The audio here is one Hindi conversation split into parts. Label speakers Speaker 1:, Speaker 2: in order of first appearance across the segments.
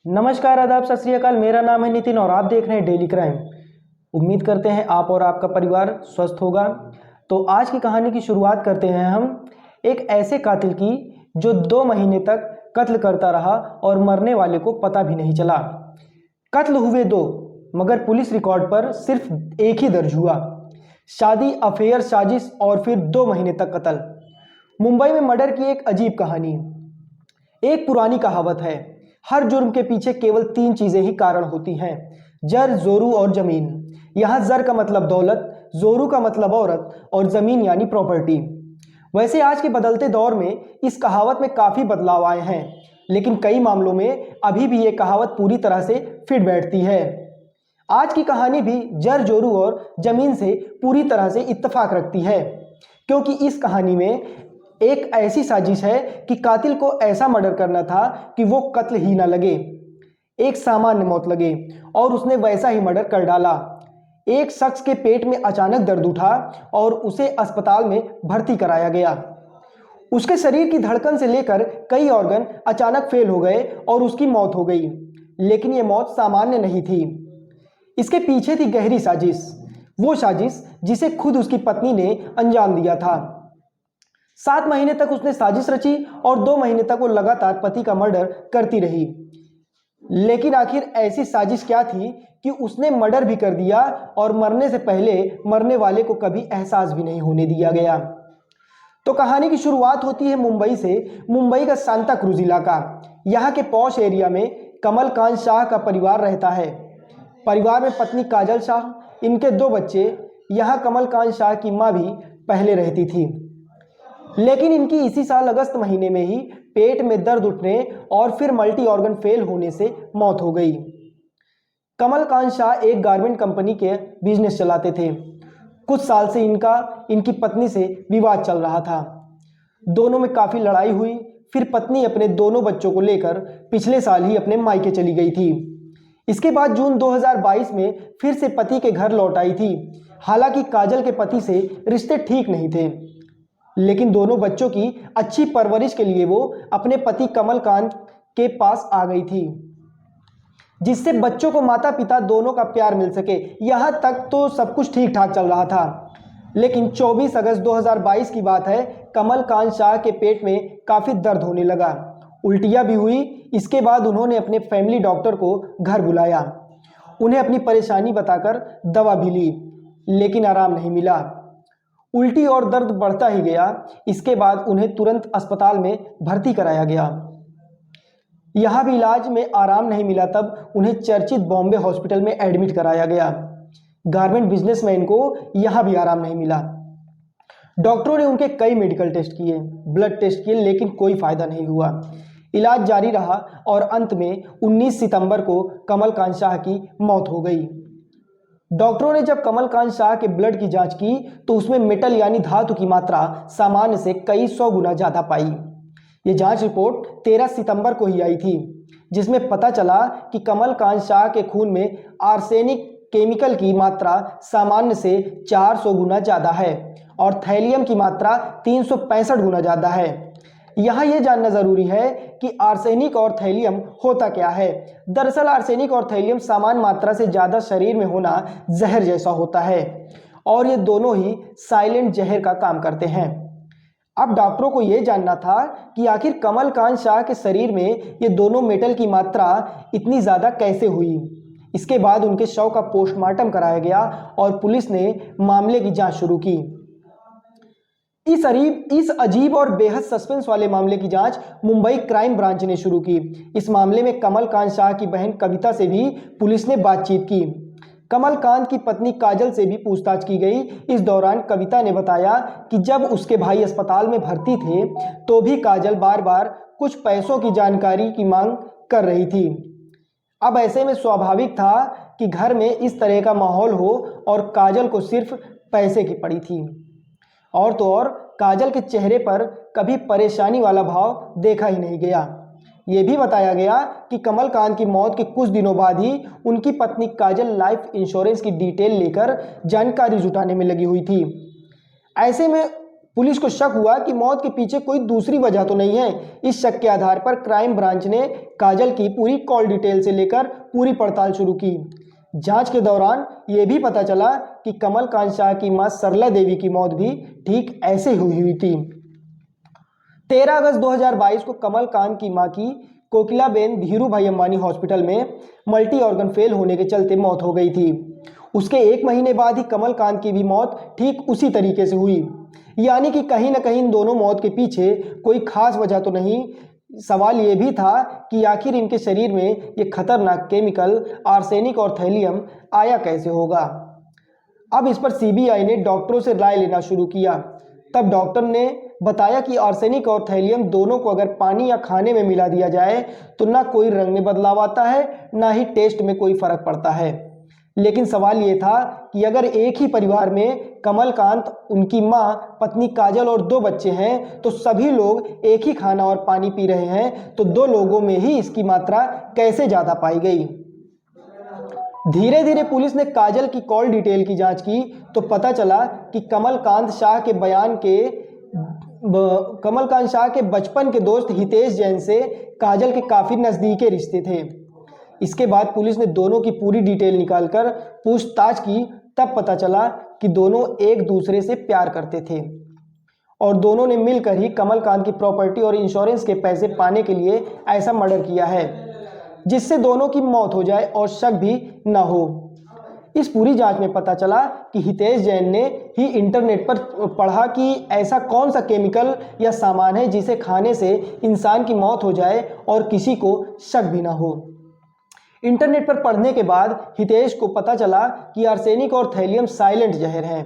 Speaker 1: नमस्कार, आदाब, सत श्री अकाल। मेरा नाम है नितिन और आप देख रहे हैं डेली क्राइम। उम्मीद करते हैं आप और आपका परिवार स्वस्थ होगा। तो आज की कहानी की शुरुआत करते हैं हम एक ऐसे कातिल की जो 2 महीने तक कत्ल करता रहा और मरने वाले को पता भी नहीं चला। कत्ल हुए 2, मगर पुलिस रिकॉर्ड पर सिर्फ एक ही दर्ज हुआ। शादी, अफेयर, साजिश और फिर 2 महीने तक कत्ल। मुंबई में मर्डर की एक अजीब कहानी। एक पुरानी कहावत है, हर जुर्म के पीछे केवल 3 चीजें ही कारण होती हैं, जर, जोरू और जमीन। यहां जर का मतलब दौलत, जोरू का मतलब औरत और जमीन यानी प्रॉपर्टी। वैसे आज के बदलते दौर में इस कहावत में काफी बदलाव आए हैं, लेकिन कई मामलों में अभी भी ये कहावत पूरी तरह से फिट बैठती है। आज की कहानी भी जर, जोरू और जमीन से पूरी तरह से इत्तेफाक रखती है, क्योंकि इस कहानी में एक ऐसी साजिश है कि कातिल को ऐसा मर्डर करना था कि वो कत्ल ही ना लगे, एक सामान्य मौत लगे, और उसने वैसा ही मर्डर कर डाला। एक शख्स के पेट में अचानक दर्द उठा और उसे अस्पताल में भर्ती कराया गया। उसके शरीर की धड़कन से लेकर कई ऑर्गन अचानक फेल हो गए और उसकी मौत हो गई। लेकिन यह मौत सामान्य नहीं थी, इसके पीछे थी गहरी साजिश, वो साजिश जिसे खुद उसकी पत्नी ने अंजाम दिया था। 7 महीने तक उसने साजिश रची और 2 महीने तक वो लगातार पति का मर्डर करती रही। लेकिन आखिर ऐसी साजिश क्या थी कि उसने मर्डर भी कर दिया और मरने से पहले मरने वाले को कभी एहसास भी नहीं होने दिया गया। तो कहानी की शुरुआत होती है मुंबई से। मुंबई का सांता क्रूज इलाका, यहाँ के पॉश एरिया में कमल कांत शाह का परिवार रहता है। परिवार में पत्नी काजल शाह, इनके 2 बच्चे। यहाँ कमल कांत शाह की माँ भी पहले रहती थी, लेकिन इनकी इसी साल अगस्त महीने में ही पेट में दर्द उठने और फिर मल्टी ऑर्गन फेल होने से मौत हो गई। कमल कांत शाह एक गारमेंट कंपनी के बिजनेस चलाते थे। कुछ साल से इनकी पत्नी से विवाद चल रहा था। दोनों में काफी लड़ाई हुई। फिर पत्नी अपने दोनों बच्चों को लेकर पिछले साल ही अपने मायके चली गई थी। इसके बाद जून 2022 में फिर से पति के घर लौट आई थी। हालांकि काजल के पति से रिश्ते ठीक नहीं थे, लेकिन दोनों बच्चों की अच्छी परवरिश के लिए वो अपने पति कमलकांत के पास आ गई थी, जिससे बच्चों को माता पिता दोनों का प्यार मिल सके। यहां तक तो सब कुछ ठीक ठाक चल रहा था, लेकिन 24 अगस्त 2022 की बात है। कमलकांत शाह के पेट में काफी दर्द होने लगा, उल्टियां भी हुई। इसके बाद उन्होंने अपने फैमिली डॉक्टर को घर बुलाया। उन्हें अपनी परेशानी बताकर दवा भी ली, लेकिन आराम नहीं मिला। उल्टी और दर्द बढ़ता ही गया। इसके बाद उन्हें तुरंत अस्पताल में भर्ती कराया गया। यहां भी इलाज में आराम नहीं मिला, तब उन्हें चर्चित बॉम्बे हॉस्पिटल में एडमिट कराया गया। गारमेंट बिजनेसमैन को यहां भी आराम नहीं मिला। डॉक्टरों ने उनके कई मेडिकल टेस्ट किए, ब्लड टेस्ट किए, लेकिन कोई फायदा नहीं हुआ। इलाज जारी रहा और अंत में 19 सितंबर को कमलकांत शाह की मौत हो गई। डॉक्टरों ने जब कमलकांत शाह के ब्लड की जांच की तो उसमें मेटल यानी धातु की मात्रा सामान्य से कई 100 गुना ज्यादा पाई। ये जांच रिपोर्ट 13 सितंबर को ही आई थी, जिसमें पता चला कि कमलकांत शाह के खून में आर्सेनिक केमिकल की मात्रा सामान्य से 400 गुना ज्यादा है और थैलियम की मात्रा 365 गुना ज्यादा है। यहाँ यह जानना जरूरी है कि आर्सेनिक और थैलियम होता क्या है। दरअसल आर्सेनिक और थैलियम समान मात्रा से ज्यादा शरीर में होना जहर जैसा होता है, और ये दोनों ही साइलेंट जहर का काम करते हैं। अब डॉक्टरों को यह जानना था कि आखिर कमलकांत शाह के शरीर में ये दोनों मेटल की मात्रा इतनी ज्यादा कैसे हुई। इसके बाद उनके शव का पोस्टमार्टम कराया गया और पुलिस ने मामले की जांच शुरू की। इस अजीब और बेहद सस्पेंस वाले मामले की जांच मुंबई क्राइम ब्रांच ने शुरू की। इस मामले में कमलकांत शाह की बहन कविता से भी पुलिस ने बातचीत की। कमलकांत की पत्नी काजल से भी पूछताछ की गई। इस दौरान कविता ने बताया कि जब उसके भाई अस्पताल में भर्ती थे तो भी काजल बार बार कुछ पैसों की जानकारी की मांग कर रही थी। अब ऐसे में स्वाभाविक था कि घर में इस तरह का माहौल हो और काजल को सिर्फ पैसे की पड़ी थी। और तो और काजल के चेहरे पर कभी परेशानी वाला भाव देखा ही नहीं गया। ये भी बताया गया कि कमलकांत की मौत के कुछ दिनों बाद ही उनकी पत्नी काजल लाइफ इंश्योरेंस की डिटेल लेकर जानकारी जुटाने में लगी हुई थी। ऐसे में पुलिस को शक हुआ कि मौत के पीछे कोई दूसरी वजह तो नहीं है। इस शक के आधार पर क्राइम ब्रांच ने काजल की पूरी कॉल डिटेल से लेकर पूरी पड़ताल शुरू की। जांच के दौरान यह भी पता चला कि कमलकांत शाह की मां सरला देवी की मौत भी ठीक ऐसे हुई थी। 13 अगस्त 2022 को कमलकांत की मां की कोकिलाबेन धीरूभाई अंबानी हॉस्पिटल में मल्टी ऑर्गन फेल होने के चलते मौत हो गई थी। उसके 1 महीने बाद ही कमलकांत की भी मौत ठीक उसी तरीके से हुई। यानी कि कहीं ना कहीं इन दोनों मौत के पीछे कोई खास वजह तो नहीं। सवाल ये भी था कि आखिर इनके शरीर में ये खतरनाक केमिकल आर्सेनिक और थैलियम आया कैसे होगा। अब इस पर सीबीआई ने डॉक्टरों से राय लेना शुरू किया। तब डॉक्टर ने बताया कि आर्सेनिक और थैलियम दोनों को अगर पानी या खाने में मिला दिया जाए तो ना कोई रंग में बदलाव आता है, ना ही टेस्ट में कोई फर्क पड़ता है। लेकिन सवाल ये था कि अगर एक ही परिवार में कमलकांत, उनकी मां, पत्नी काजल और 2 बच्चे हैं तो सभी लोग एक ही खाना और पानी पी रहे हैं, तो 2 लोगों में ही इसकी मात्रा कैसे ज़्यादा पाई गई। धीरे धीरे पुलिस ने काजल की कॉल डिटेल की जांच की तो पता चला कि कमलकांत शाह के बचपन के दोस्त हितेश जैन से काजल के काफ़ी नज़दीकी रिश्ते थे। इसके बाद पुलिस ने दोनों की पूरी डिटेल निकालकर पूछताछ की। तब पता चला कि दोनों एक दूसरे से प्यार करते थे और दोनों ने मिलकर ही कमलकांत की प्रॉपर्टी और इंश्योरेंस के पैसे पाने के लिए ऐसा मर्डर किया है जिससे दोनों की मौत हो जाए और शक भी न हो। इस पूरी जांच में पता चला कि हितेश जैन ने ही इंटरनेट पर पढ़ा कि ऐसा कौन सा केमिकल या सामान है जिसे खाने से इंसान की मौत हो जाए और किसी को शक भी ना हो। इंटरनेट पर पढ़ने के बाद हितेश को पता चला कि आर्सेनिक और थैलियम साइलेंट जहर हैं।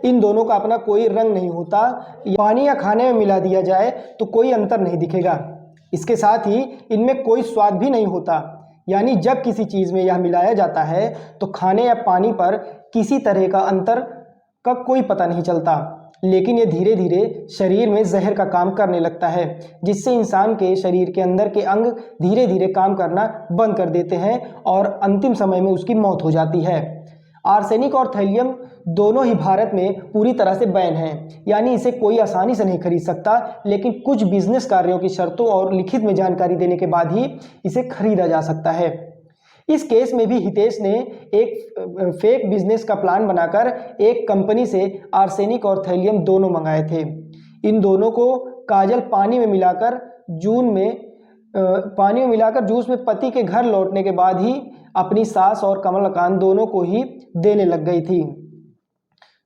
Speaker 1: इन दोनों का अपना कोई रंग नहीं होता। पानी या खाने में मिला दिया जाए तो कोई अंतर नहीं दिखेगा। इसके साथ ही इनमें कोई स्वाद भी नहीं होता। यानी जब किसी चीज़ में यह मिलाया जाता है तो खाने या पानी पर किसी तरह का अंतर का कोई पता नहीं चलता। लेकिन ये धीरे धीरे शरीर में जहर का काम करने लगता है जिससे इंसान के शरीर के अंदर के अंग धीरे धीरे काम करना बंद कर देते हैं और अंतिम समय में उसकी मौत हो जाती है। आर्सेनिक और थैलियम दोनों ही भारत में पूरी तरह से बैन हैं, यानी इसे कोई आसानी से नहीं खरीद सकता। लेकिन कुछ बिजनेस कार्यों की शर्तों और लिखित में जानकारी देने के बाद ही इसे खरीदा जा सकता है। इस केस में भी हितेश ने एक फेक बिजनेस का प्लान बनाकर एक कंपनी से आर्सेनिक और थैलियम दोनों मंगाए थे। इन दोनों को काजल पानी में मिलाकर जूस में पति के घर लौटने के बाद ही अपनी सास और कमलकांत दोनों को ही देने लग गई थी।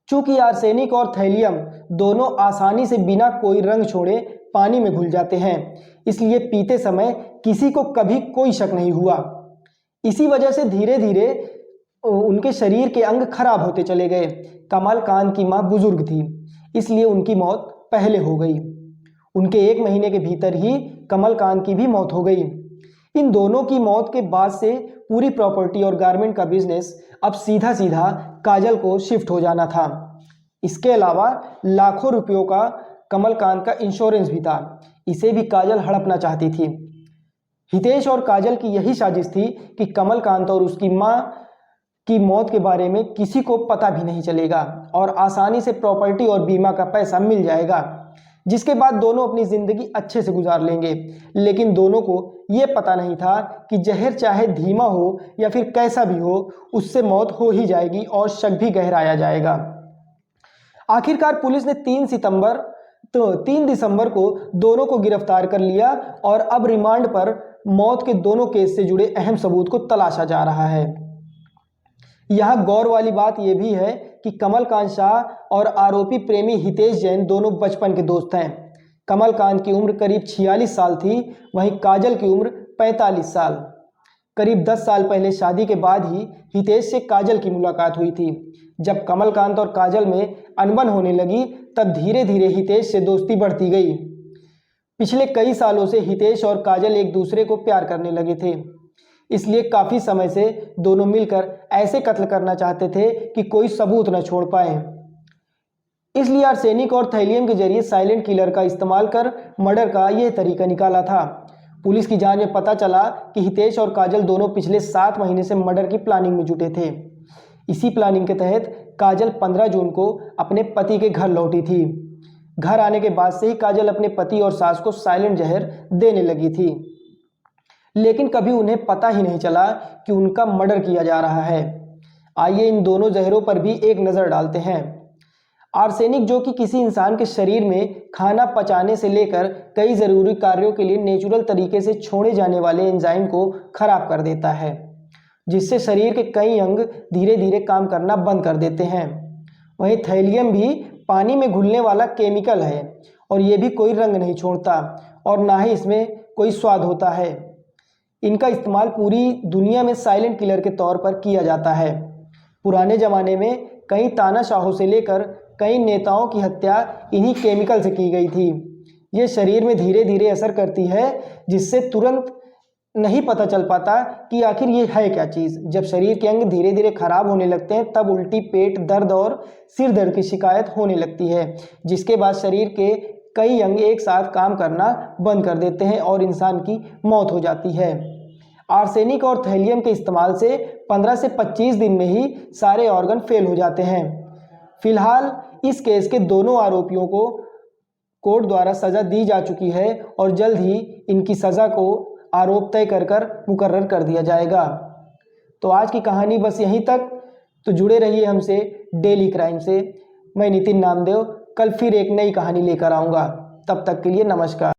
Speaker 1: चूंकि आर्सेनिक और थैलियम दोनों आसानी से बिना कोई रंग छोड़े पानी में घुल जाते हैं, इसलिए पीते समय किसी को कभी कोई शक नहीं हुआ। इसी वजह से धीरे धीरे उनके शरीर के अंग खराब होते चले गए। कमलकांत की मां बुजुर्ग थी, इसलिए उनकी मौत पहले हो गई। उनके 1 महीने के भीतर ही कमलकांत की भी मौत हो गई। इन दोनों की मौत के बाद से पूरी प्रॉपर्टी और गारमेंट का बिजनेस अब सीधा सीधा काजल को शिफ्ट हो जाना था। इसके अलावा लाखों रुपयों का कमलकांत का इंश्योरेंस भी था, इसे भी काजल हड़पना चाहती थी। हितेश और काजल की यही साजिश थी कि कमलकांत और उसकी मां की मौत के बारे में किसी को पता भी नहीं चलेगा और आसानी से प्रॉपर्टी और बीमा का पैसा मिल जाएगा, जिसके बाद दोनों अपनी ज़िंदगी अच्छे से गुजार लेंगे। लेकिन दोनों को यह पता नहीं था कि जहर चाहे धीमा हो या फिर कैसा भी हो, उससे मौत हो ही जाएगी और शक भी गहराया जाएगा। आखिरकार पुलिस ने 3 दिसंबर को दोनों को गिरफ्तार कर लिया और अब रिमांड पर मौत के दोनों केस से जुड़े अहम सबूत को तलाशा जा रहा है। यह गौर वाली बात यह भी है कि कमलकांत शाह और आरोपी प्रेमी हितेश जैन दोनों बचपन के दोस्त हैं। कमलकांत की उम्र करीब 46 साल थी, वहीं काजल की उम्र 45 साल। करीब 10 साल पहले शादी के बाद ही हितेश से काजल की मुलाकात हुई थी। जब कमलकांत और काजल में अनबन होने लगी तब धीरे धीरे हितेश से दोस्ती बढ़ती गई। पिछले कई सालों से हितेश और काजल एक दूसरे को प्यार करने लगे थे, इसलिए काफ़ी समय से दोनों मिलकर ऐसे कत्ल करना चाहते थे कि कोई सबूत न छोड़ पाए। इसलिए आर्सेनिक और थैलियम के जरिए साइलेंट किलर का इस्तेमाल कर मर्डर का यह तरीका निकाला था। पुलिस की जांच में पता चला कि हितेश और काजल दोनों पिछले 7 महीने से मर्डर की प्लानिंग में जुटे थे। इसी प्लानिंग के तहत काजल 15 जून को अपने पति के घर लौटी थी। घर आने के बाद से ही काजल अपने पति और सास को साइलेंट जहर देने लगी थी, लेकिन कभी उन्हें पता ही नहीं चला कि उनका मर्डर किया जा रहा है। आइए इन दोनों जहरों पर भी एक नज़र डालते हैं। आर्सेनिक, जो कि किसी इंसान के शरीर में खाना पचाने से लेकर कई ज़रूरी कार्यों के लिए नेचुरल तरीके से छोड़े जाने वाले एंजाइम को खराब कर देता है, जिससे शरीर के कई अंग धीरे धीरे काम करना बंद कर देते हैं। वहीं थैलियम भी पानी में घुलने वाला केमिकल है और ये भी कोई रंग नहीं छोड़ता और ना ही इसमें कोई स्वाद होता है। इनका इस्तेमाल पूरी दुनिया में साइलेंट किलर के तौर पर किया जाता है। पुराने ज़माने में कई तानाशाहों से लेकर कई नेताओं की हत्या इन्हीं केमिकल से की गई थी। ये शरीर में धीरे धीरे असर करती है, जिससे तुरंत नहीं पता चल पाता कि आखिर ये है क्या चीज़। जब शरीर के अंग धीरे धीरे खराब होने लगते हैं तब उल्टी, पेट दर्द और सिर दर्द की शिकायत होने लगती है, जिसके बाद शरीर के कई अंग एक साथ काम करना बंद कर देते हैं और इंसान की मौत हो जाती है। आर्सेनिक और थैलियम के इस्तेमाल से 15 से 25 दिन में ही सारे ऑर्गन फेल हो जाते हैं। फिलहाल इस केस के दोनों आरोपियों को कोर्ट द्वारा सज़ा दी जा चुकी है और जल्द ही इनकी सज़ा को आरोप तय कर मुकर्रर कर दिया जाएगा। तो आज की कहानी बस यहीं तक। तो जुड़े रहिए हमसे डेली क्राइम से। मैं नितिन नामदेव कल फिर एक नई कहानी लेकर आऊँगा। तब तक के लिए नमस्कार।